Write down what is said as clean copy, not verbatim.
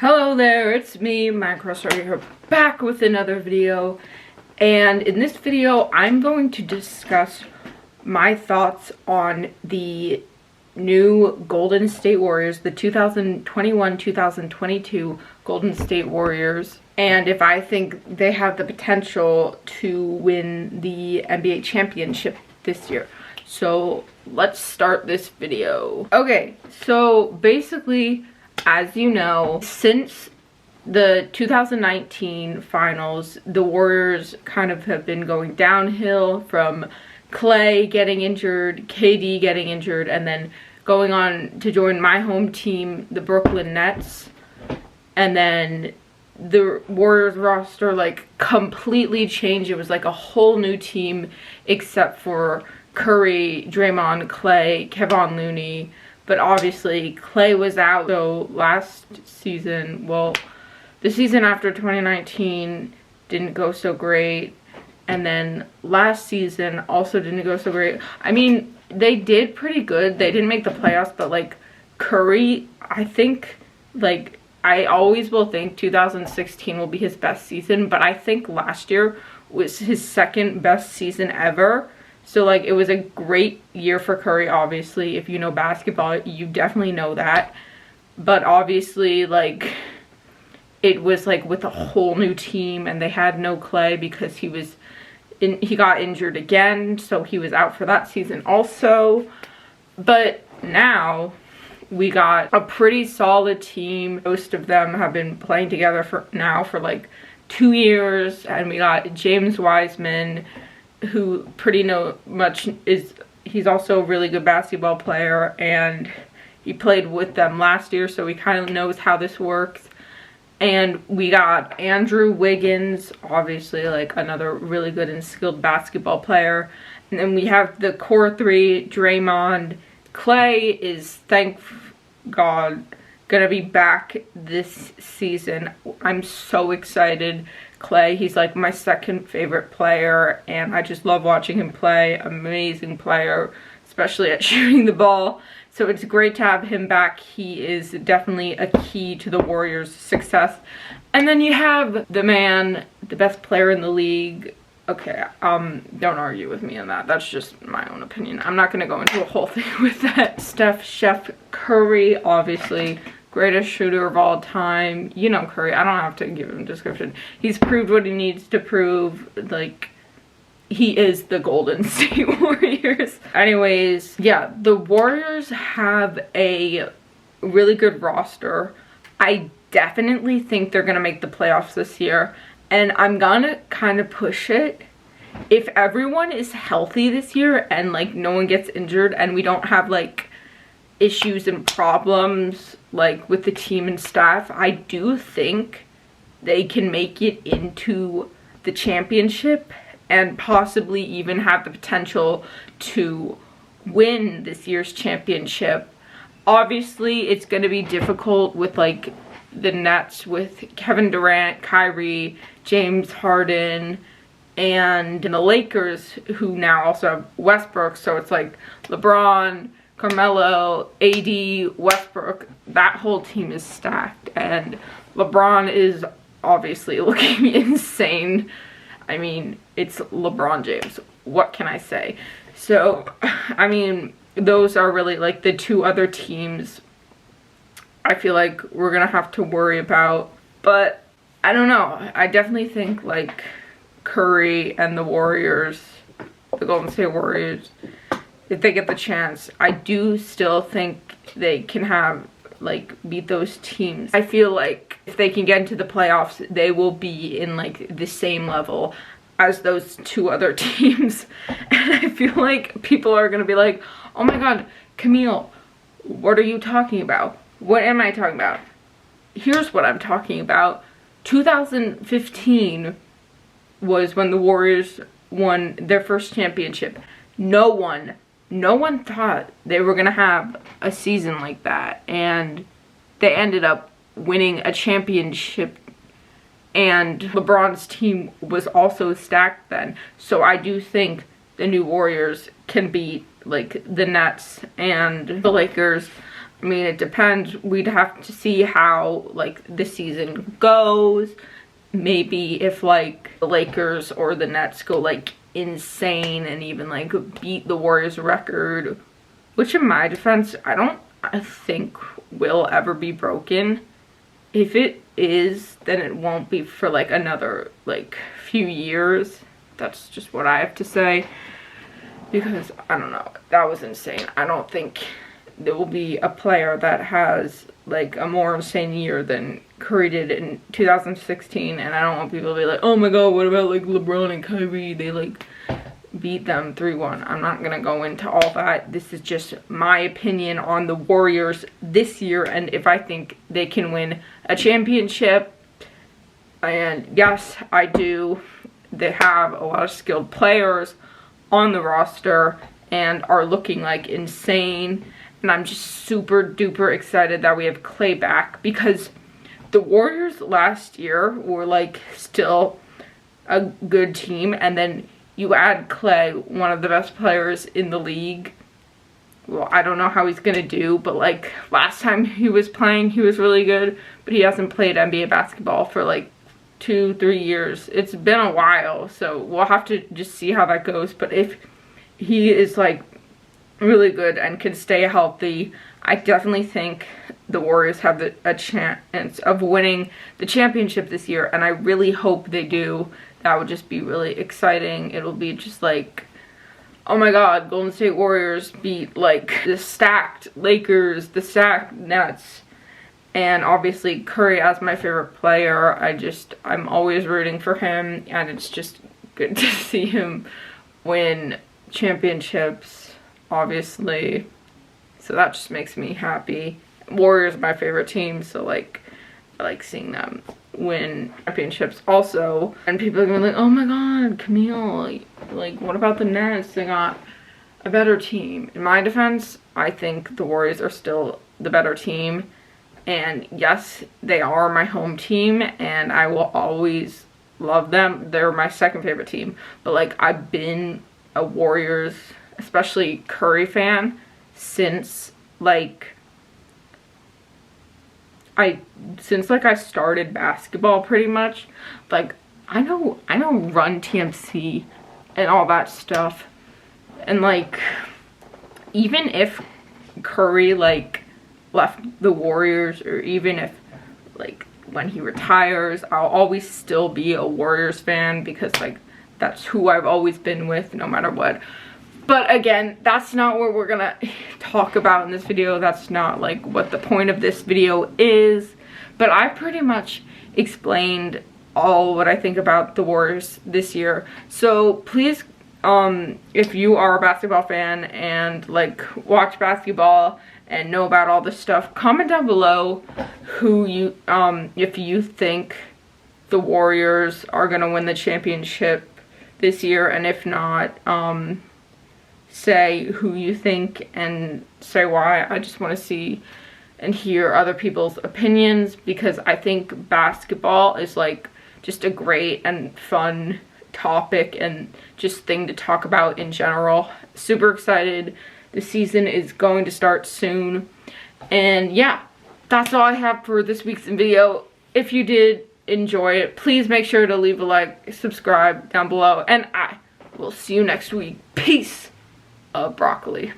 Hello there, it's me, Minecraft here, back with another video. And in this video, I'm going to discuss my thoughts on the new Golden State Warriors, the 2021-2022 Golden State Warriors, and if I think they have the potential to win the NBA championship this year. So let's start this video. Okay, so basically, as you know, since the 2019 finals, the Warriors kind of have been going downhill from Klay getting injured, KD getting injured, and then going on to join my home team, the Brooklyn Nets. And then the Warriors roster like completely changed. It was like a whole new team except for Curry, Draymond, Klay, Kevon Looney. But obviously, Klay was out. So last season, well, the season after 2019 didn't go so great. And then last season also didn't go so great. I mean, they did pretty good. They didn't make the playoffs, but like Curry, I think, like, I always will think 2016 will be his best season. But I think last year was his second best season ever. So, like, it was a great year for Curry, obviously. If you know basketball, you definitely know that. But obviously, like, it was, like, with a whole new team. And they had no Klay because he got injured again. So, he was out for that season also. But now, we got a pretty solid team. Most of them have been playing together for like, 2 years. And we got James Wiseman, who pretty much he's also a really good basketball player, and he played with them last year, so he kind of knows how this works. And we got Andrew Wiggins, obviously like another really good and skilled basketball player. And then we have the core three, Draymond. Klay is, thank God, gonna be back this season. I'm so excited. Klay, he's like my second favorite player, and I just love watching him play. Amazing player, especially at shooting the ball. So it's great to have him back. He is definitely a key to the Warriors' success. And then you have the man, the best player in the league. Okay, don't argue with me on that. That's just my own opinion. I'm not gonna go into a whole thing with that. Chef Curry, obviously, greatest shooter of all time. You know Curry. I don't have to give him a description. He's proved what he needs to prove. Like, he is the Golden State Warriors. Anyways, yeah, the Warriors have a really good roster. I definitely think they're gonna make the playoffs this year. And I'm gonna kind of push it. If everyone is healthy this year and like no one gets injured and we don't have like issues and problems like with the team and staff, I do think they can make it into the championship and possibly even have the potential to win this year's championship. Obviously, it's going to be difficult with like the Nets with Kevin Durant, Kyrie, James Harden, and the Lakers, who now also have Westbrook. So it's like LeBron, Carmelo, AD, Westbrook. That whole team is stacked, and LeBron is obviously looking insane. I mean, it's LeBron James. What can I say? So, I mean, those are really like the two other teams I feel like we're gonna have to worry about. But I don't know. I definitely think like Curry and the Warriors, the Golden State Warriors, if they get the chance, I do still think they can have like beat those teams. I feel like if they can get into the playoffs, they will be in like the same level as those two other teams. And I feel like people are gonna be like, oh my god, Camille, what are you talking about? What am I talking about? Here's what I'm talking about. 2015 was when the Warriors won their first championship. No one thought they were gonna have a season like that, and they ended up winning a championship, and LeBron's team was also stacked then. So I do think the new Warriors can beat like the Nets and the Lakers. I mean, it depends. We'd have to see how, like, the season goes. Maybe if, like, the Lakers or the Nets go, like, insane and even, like, beat the Warriors record, which in my defense, I think will ever be broken. If it is, then it won't be for, like, another, like, few years. That's just what I have to say. Because, I don't know, that was insane. I don't think there will be a player that has, like, a more insane year than Curry did in 2016. And I don't want people to be like, oh my god, what about, like, LeBron and Kyrie? They, like, beat them 3-1. I'm not gonna go into all that. This is just my opinion on the Warriors this year and if I think they can win a championship. And yes, I do. They have a lot of skilled players on the roster and are looking like insane. And I'm just super duper excited that we have Klay back, because the Warriors last year were, like, still a good team, and then you add Klay, one of the best players in the league. Well, I don't know how he's gonna do, but, like, last time he was playing, he was really good, but he hasn't played NBA basketball for, like, 2-3 years. It's been a while, so we'll have to just see how that goes. But if he is, like, really good and can stay healthy, I definitely think the Warriors have a chance of winning the championship this year, and I really hope they do. That would just be really exciting. It'll be just like, oh my god, Golden State Warriors beat, like, the stacked Lakers, the stacked Nets, and obviously Curry as my favorite player. I'm always rooting for him, and it's just good to see him win championships, obviously. So that just makes me happy. Warriors are my favorite team, so, like, I like seeing them win championships also. And people are going to be like, oh my god, Camille, like, what about the Nets? They got a better team. In my defense, I think the Warriors are still the better team. And yes, they are my home team, and I will always love them. They're my second favorite team. But, like, I've been a Warriors, especially Curry fan, since, like, I started basketball, pretty much. Like, I know Run TMC and all that stuff. And, like, even if Curry, like, left the Warriors, or even if, like, when he retires, I'll always still be a Warriors fan, because, like, that's who I've always been with, no matter what. But again, that's not what we're gonna talk about in this video. That's not, like, what the point of this video is. But I pretty much explained all what I think about the Warriors this year. So please, if you are a basketball fan and, like, watch basketball and know about all this stuff, comment down below who you, if you think the Warriors are gonna win the championship this year, and if not, say who you think and say why. I just want to see and hear other people's opinions, because I think basketball is, like, just a great and fun topic and just thing to talk about in general. Super excited. The season is going to start soon. And yeah, that's all I have for this week's video. If you did enjoy it, please make sure to leave a like, subscribe down below, and I will see you next week. Peace. Broccoli.